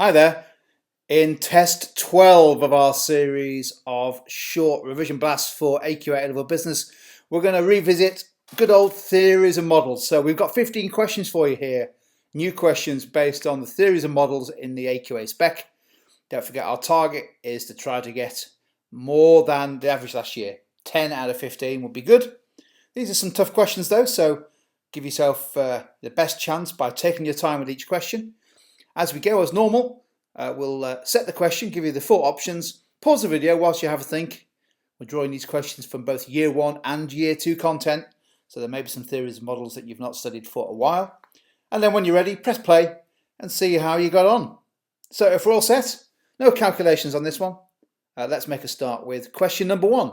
Hi there. In test 12 of our series of short revision blasts for AQA A Level Business, we're going to revisit good old theories and models. So we've got 15 questions for you here. New questions based on the theories and models in the AQA spec. Don't forget, our target is to try to get more than the average last year. 10 out of 15 would be good. These are some tough questions though, so give yourself the best chance by taking your time with each question. As we go, as normal, we'll set the question, give you the 4 options, pause the video whilst you have a think. We're drawing these questions from both Year 1 and Year 2 content, so there may be some theories and models that you've not studied for a while. And then when you're ready, press play and see how you got on. So if we're all set, no calculations on this one. Let's make a start with question number 1.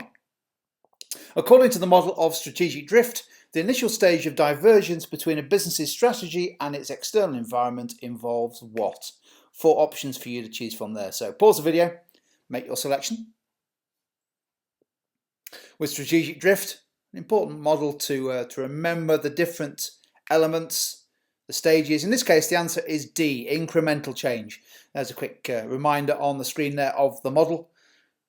According to the model of strategic drift, the initial stage of divergence between a business's strategy and its external environment involves what? 4 options for you to choose from there. So pause the video, make your selection. With strategic drift, an important model to remember the different elements, the stages. In this case, the answer is D, incremental change. There's a quick reminder on the screen there of the model.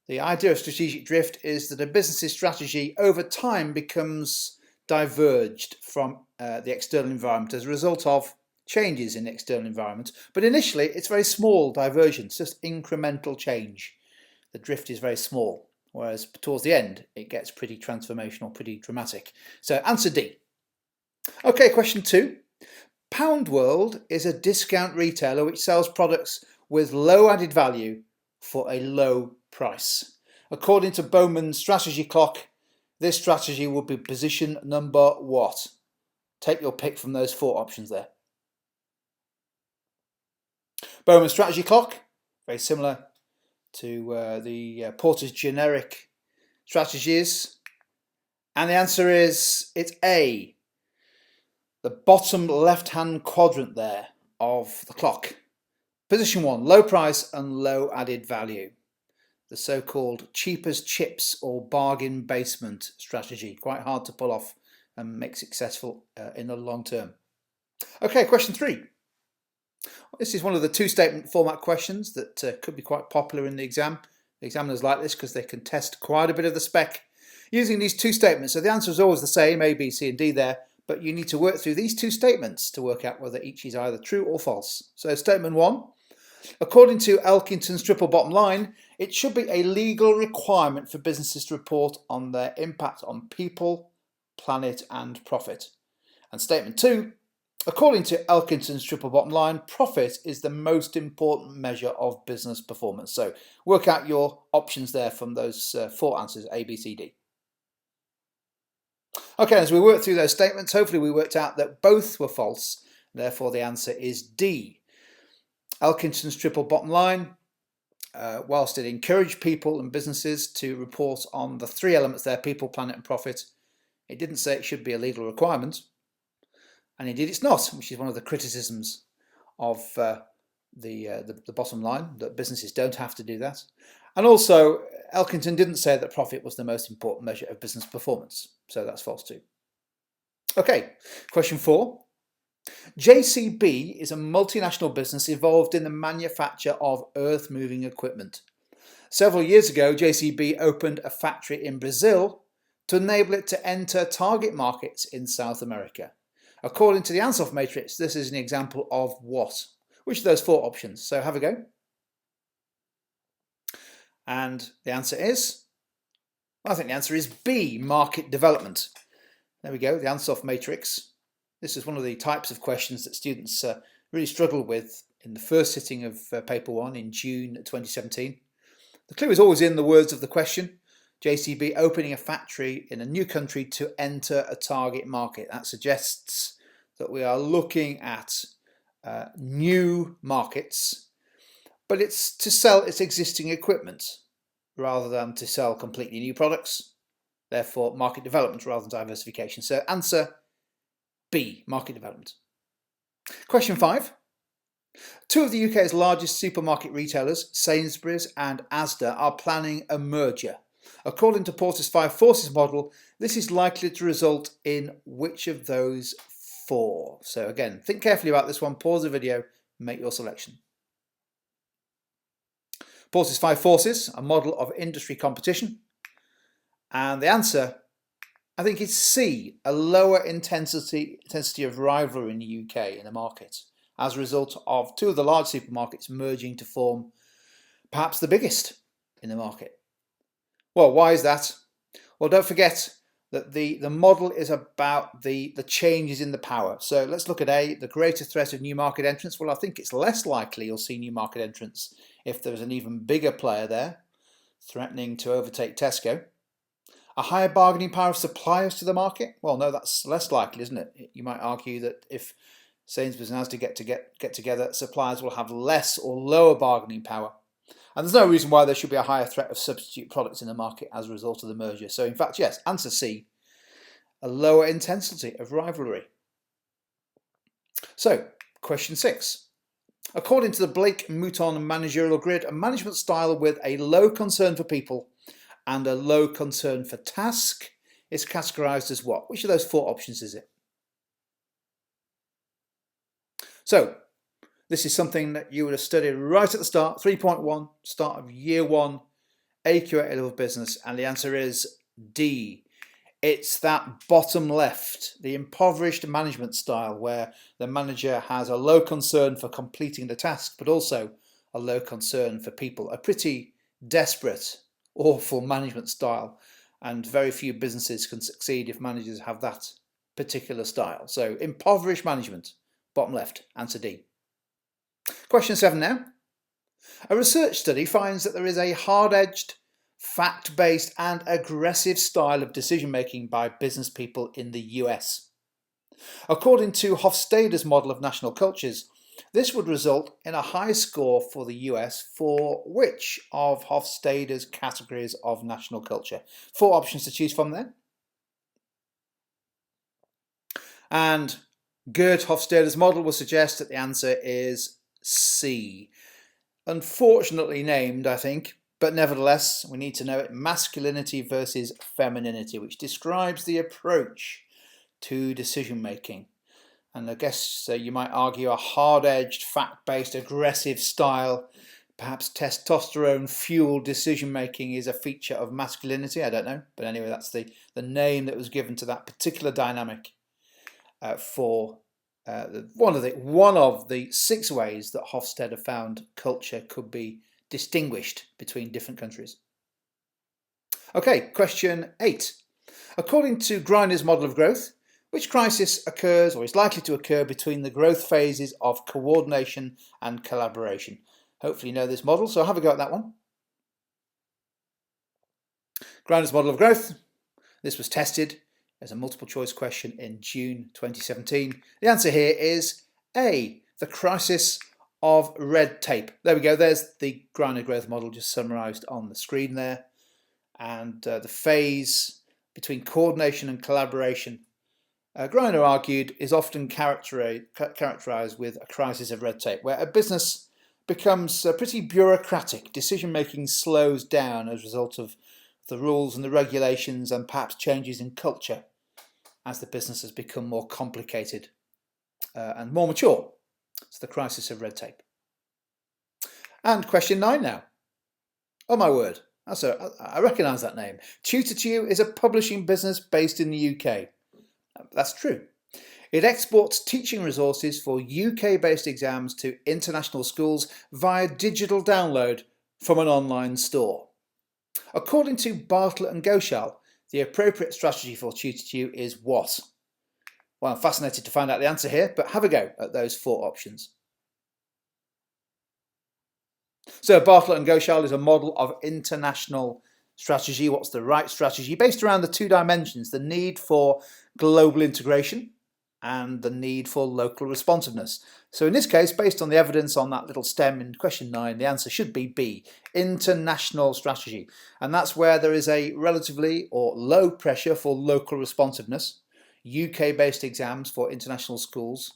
The idea of strategic drift is that a business's strategy over time becomes diverged from the external environment as a result of changes in the external environment. But initially, it's very small divergence, just incremental change. The drift is very small, whereas towards the end, it gets pretty transformational, pretty dramatic. So answer D. Okay, question 2. Pound World is a discount retailer which sells products with low added value for a low price. According to Bowman's strategy clock, this strategy would be position number what? Take your pick from those 4 options there. Bowman's strategy clock, very similar to the Porter's generic strategies. And the answer is, it's A, the bottom left-hand quadrant there of the clock. Position 1, low price and low added value. The so-called cheap as chips or bargain basement strategy. Quite hard to pull off and make successful in the long term. Okay, question 3. This is one of the 2-statement format questions that could be quite popular in the exam. The examiners like this because they can test quite a bit of the spec using these 2 statements. So the answer is always the same, A, B, C and D there, but you need to work through these 2 statements to work out whether each is either true or false. So statement 1. According to Elkington's triple bottom line, it should be a legal requirement for businesses to report on their impact on people, planet and profit. And statement 2, according to Elkington's triple bottom line, profit is the most important measure of business performance. So work out your options there from those 4 answers, A, B, C, D. Okay, as we work through those statements, hopefully we worked out that both were false. Therefore, the answer is D. Elkington's triple bottom line, whilst it encouraged people and businesses to report on the 3 elements there, people, planet and profit, it didn't say it should be a legal requirement. And indeed it's not, which is one of the criticisms of the bottom line, that businesses don't have to do that. And also, Elkington didn't say that profit was the most important measure of business performance. So that's false too. Okay, question 4. JCB is a multinational business involved in the manufacture of earth-moving equipment. Several years ago, JCB opened a factory in Brazil to enable it to enter target markets in South America. According to the Ansoff matrix, this is an example of what? Which of those 4 options? So have a go. And the answer is, I think the answer is B, market development. There we go, the Ansoff matrix. This is one of the types of questions that students really struggled with in the first sitting of paper 1 in June 2017. The clue is always in the words of the question. JCB opening a factory in a new country to enter a target market. That suggests that we are looking at new markets, but it's to sell its existing equipment rather than to sell completely new products. Therefore, market development rather than diversification. So answer B, market development. Question 5. 2 of the UK's largest supermarket retailers, Sainsbury's and Asda, are planning a merger. According to Porter's 5 forces model, this is likely to result in which of those 4? So again, think carefully about this one, pause the video, make your selection. Porter's 5 forces, a model of industry competition. And the answer, I think, is C, a lower intensity of rivalry in the UK in the market, as a result of two of the large supermarkets merging to form perhaps the biggest in the market. Well, why is that? Well, don't forget that the model is about the changes in the power. So let's look at A, the greater threat of new market entrants. Well, I think it's less likely you'll see new market entrants if there's an even bigger player there threatening to overtake Tesco. A higher bargaining power of suppliers to the market? Well, no, that's less likely, isn't it? You might argue that if Sainsbury's and Asda get together, suppliers will have less or lower bargaining power. And there's no reason why there should be a higher threat of substitute products in the market as a result of the merger. So in fact, yes, answer C, a lower intensity of rivalry. So, question 6. According to the Blake Mouton Managerial Grid, a management style with a low concern for people and a low concern for task is categorised as what? Which of those 4 options is it? So, this is something that you would have studied right at the start, 3.1, start of year 1, AQA A Level Business, and the answer is D. It's that bottom left, the impoverished management style, where the manager has a low concern for completing the task, but also a low concern for people. A pretty desperate, awful management style, and very few businesses can succeed if managers have that particular style. So, impoverished management, bottom left, answer D. Question 7 now. A research study finds that there is a hard-edged, fact-based and aggressive style of decision-making by business people in the US. According to Hofstede's model of national cultures, this would result in a high score for the US for which of Hofstede's categories of national culture? 4 options to choose from there. And Gerd Hofstede's model will suggest that the answer is C. Unfortunately named, I think, but nevertheless, we need to know it. Masculinity versus femininity, which describes the approach to decision making. And I guess you might argue a hard-edged, fact-based, aggressive style, perhaps testosterone-fueled decision making is a feature of masculinity. I don't know, but anyway, that's the name that was given to that particular dynamic for one of the 6 ways that Hofstede found culture could be distinguished between different countries. Okay, question 8. According to Greiner's model of growth, which crisis occurs or is likely to occur between the growth phases of coordination and collaboration? Hopefully you know this model, so have a go at that one. Greiner's model of growth. This was tested as a multiple choice question in June 2017. The answer here is A, the crisis of red tape. There we go, there's the Greiner growth model just summarised on the screen there. And the phase between coordination and collaboration, Greiner argued, is often characterised with a crisis of red tape, where a business becomes pretty bureaucratic. Decision making slows down as a result of the rules and the regulations and perhaps changes in culture as the business has become more complicated and more mature. It's the crisis of red tape. And question 9 now. Oh my word, I recognise that name. Tutor2U is a publishing business based in the UK. That's true. It exports teaching resources for UK-based exams to international schools via digital download from an online store. According to Bartlett and Goshal, the appropriate strategy for Tutor2U is what? Well, I'm fascinated to find out the answer here, but have a go at those 4 options. So Bartlett and Goshal is a model of international strategy. What's the right strategy? Based around the 2 dimensions, the need for global integration and the need for local responsiveness. So in this case, based on the evidence on that little stem in question 9, the answer should be B, international strategy. And that's where there is a relatively or low pressure for local responsiveness, UK-based exams for international schools,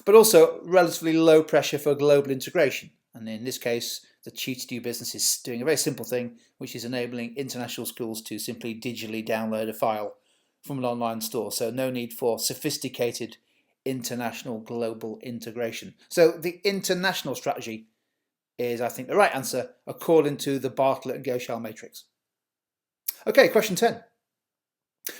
but also relatively low pressure for global integration. And in this case, the Tutor2U business is doing a very simple thing, which is enabling international schools to simply digitally download a file from an online store. So no need for sophisticated international global integration. So the international strategy is, I think, the right answer according to the Bartlett and Goschal matrix. Okay, question 10.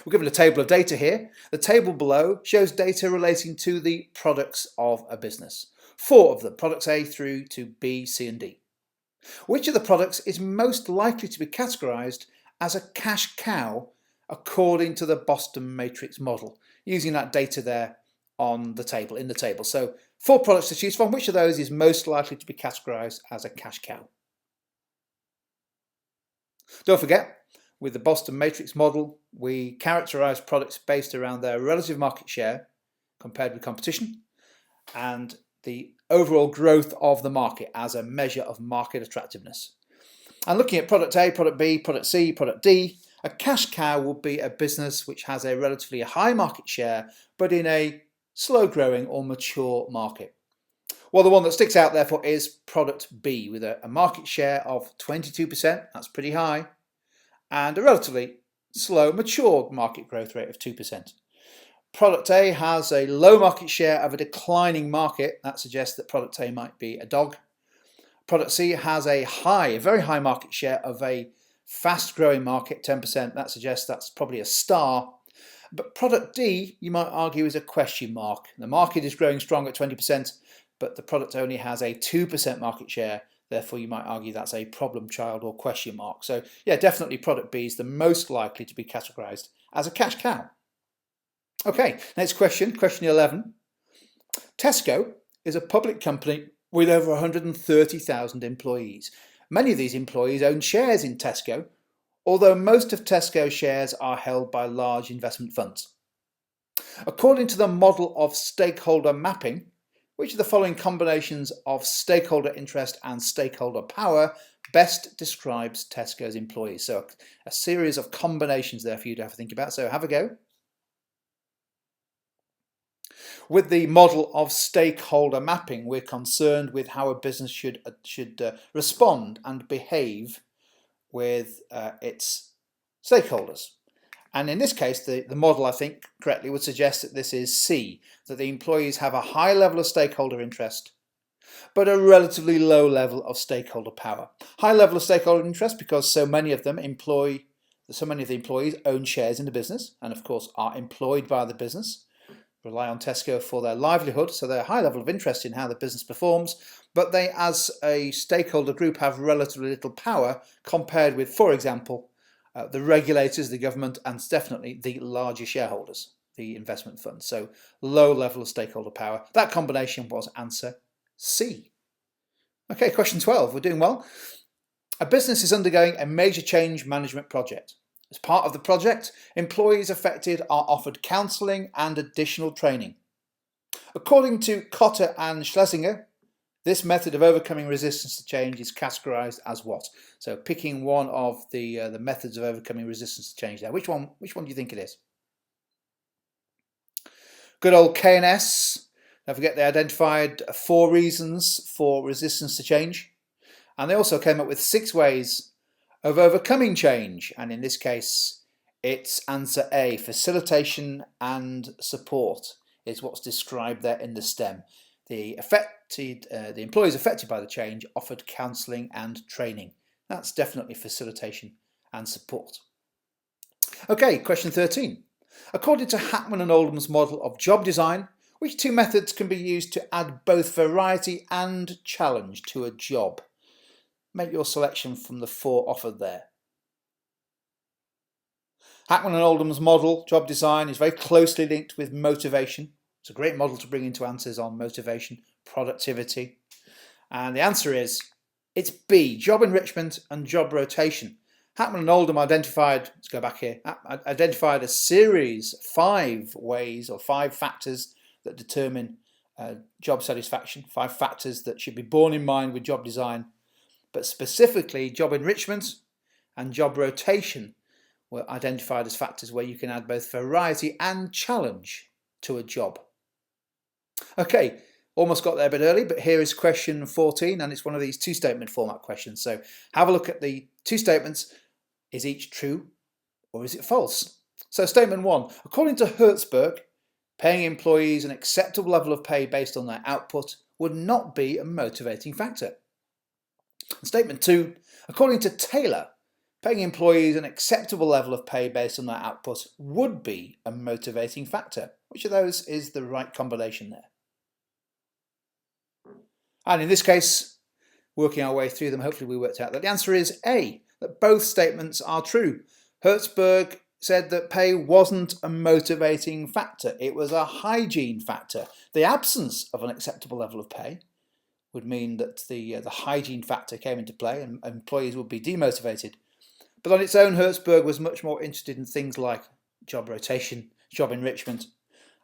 We're given a table of data here. The table below shows data relating to the products of a business. 4 of them, products A through to B, C and D. Which of the products is most likely to be categorised as a cash cow according to the Boston matrix model, using that data there on the table, in the table. So 4 products to choose from. Which of those is most likely to be categorised as a cash cow? Don't forget, with the Boston matrix model, we characterise products based around their relative market share compared with competition and the overall growth of the market as a measure of market attractiveness. And looking at product A, product B, product C, product D, a cash cow will be a business which has a relatively high market share but in a slow growing or mature market. Well, the one that sticks out therefore is product B with a market share of 22%, that's pretty high, and a relatively slow, mature market growth rate of 2%. Product A has a low market share of a declining market. That suggests that product A might be a dog. Product C has a very high market share of a fast-growing market, 10%. That suggests that's probably a star. But product D, you might argue, is a question mark. The market is growing strong at 20%, but the product only has a 2% market share. Therefore, you might argue that's a problem child or question mark. So, yeah, definitely product B is the most likely to be categorised as a cash cow. Okay, next question, question 11. Tesco is a public company with over 130,000 employees. Many of these employees own shares in Tesco, although most of Tesco's shares are held by large investment funds. According to the model of stakeholder mapping, which of the following combinations of stakeholder interest and stakeholder power best describes Tesco's employees? So a series of combinations there for you to have to think about. So have a go. With the model of stakeholder mapping, we're concerned with how a business should respond and behave with its stakeholders. And in this case, the model, I think, correctly would suggest that this is C, that the employees have a high level of stakeholder interest, but a relatively low level of stakeholder power. High level of stakeholder interest because so many of the employees own shares in the business and, of course, are employed by the business, rely on Tesco for their livelihood, so they're a high level of interest in how the business performs, but they, as a stakeholder group, have relatively little power compared with, for example, the regulators, the government, and definitely the larger shareholders, the investment funds. So low level of stakeholder power. That combination was answer C. Okay, question 12. We're doing well. A business is undergoing a major change management project. As part of the project, employees affected are offered counselling and additional training. According to Kotter and Schlesinger, this method of overcoming resistance to change is categorised as what? So picking one of the methods of overcoming resistance to change there. Which one do you think it is? Good old K&S. Don't forget they identified 4 reasons for resistance to change. And they also came up with 6 ways of overcoming change. And in this case, it's answer A, facilitation and support is what's described there in the STEM. The employees affected by the change offered counselling and training. That's definitely facilitation and support. Okay, question 13. According to Hackman and Oldham's model of job design, which 2 methods can be used to add both variety and challenge to a job? Make your selection from the 4 offered there. Hackman and Oldham's model, job design, is very closely linked with motivation. It's a great model to bring into answers on motivation, productivity. And the answer is, it's B, job enrichment and job rotation. Hackman and Oldham identified, let's go back here, identified a series, 5 ways or 5 factors that determine job satisfaction, 5 factors that should be borne in mind with job design. But specifically, job enrichment and job rotation were identified as factors where you can add both variety and challenge to a job. Okay, almost got there a bit early, but here is question 14, and it's one of these 2-statement format questions. So have a look at the 2 statements. Is each true or is it false? So statement 1, according to Hertzberg, paying employees an acceptable level of pay based on their output would not be a motivating factor. Statement 2, according to Taylor, paying employees an acceptable level of pay based on their output would be a motivating factor. Which of those is the right combination there? And in this case, working our way through them, hopefully we worked out that the answer is A, that both statements are true. Hertzberg said that pay wasn't a motivating factor, it was a hygiene factor. The absence of an acceptable level of pay would mean that the hygiene factor came into play and employees would be demotivated. But on its own, Hertzberg was much more interested in things like job rotation, job enrichment,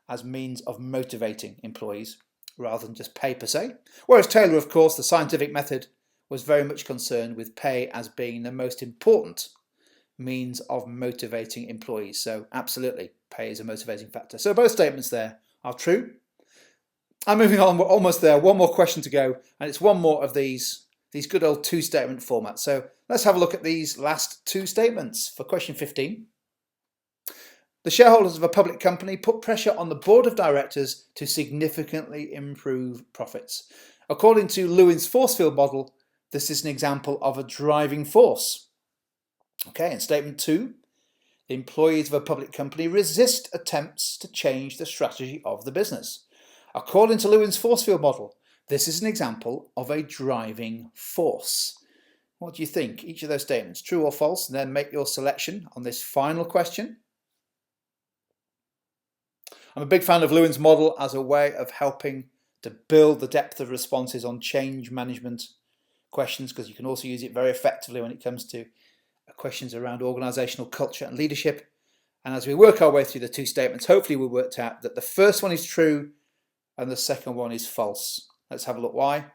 as means of motivating employees, rather than just pay per se. Whereas Taylor, of course, the scientific method, was very much concerned with pay as being the most important means of motivating employees. So absolutely, pay is a motivating factor. So both statements there are true. I'm moving on, we're almost there. One more question to go, and it's one more of these good old two-statement formats. So let's have a look at these last two statements for question 15. The shareholders of a public company put pressure on the board of directors to significantly improve profits. According to Lewin's force field model, this is an example of a driving force. Okay, in statement 2, the employees of a public company resist attempts to change the strategy of the business. According to Lewin's force field model, this is an example of a driving force. What do you think? Each of those statements, true or false, and then make your selection on this final question. I'm a big fan of Lewin's model as a way of helping to build the depth of responses on change management questions, because you can also use it very effectively when it comes to questions around organisational culture and leadership. And as we work our way through the two statements, hopefully we worked out that the first one is true and the second one is false. Let's have a look why.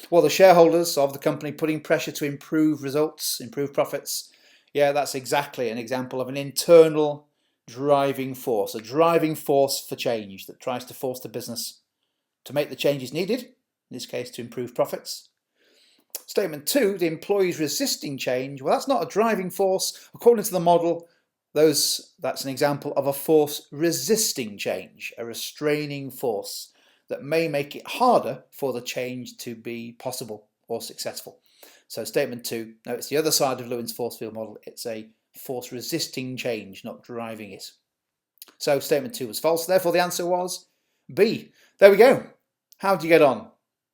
Well, the shareholders of the company putting pressure to improve results, improve profits. Yeah, that's exactly an example of an internal driving force, a driving force for change that tries to force the business to make the changes needed, in this case to improve profits. Statement 2, the employees resisting change. Well, that's not a driving force. According to the model, that's an example of a force resisting change, a restraining force that may make it harder for the change to be possible or successful. So statement 2, no, it's the other side of Lewin's force field model. It's a force resisting change, not driving it. So statement 2 was false. Therefore, the answer was B. There we go. How did you get on?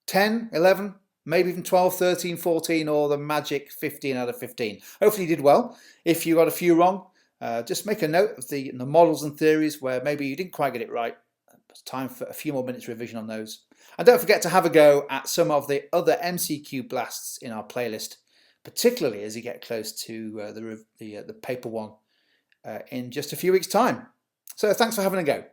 10, 11? Maybe even 12, 13, 14, or the magic 15 out of 15. Hopefully you did well. If you got a few wrong, just make a note of the models and theories where maybe you didn't quite get it right. It's time for a few more minutes revision on those. And don't forget to have a go at some of the other MCQ blasts in our playlist, particularly as you get close to the paper one in just a few weeks' time. So thanks for having a go.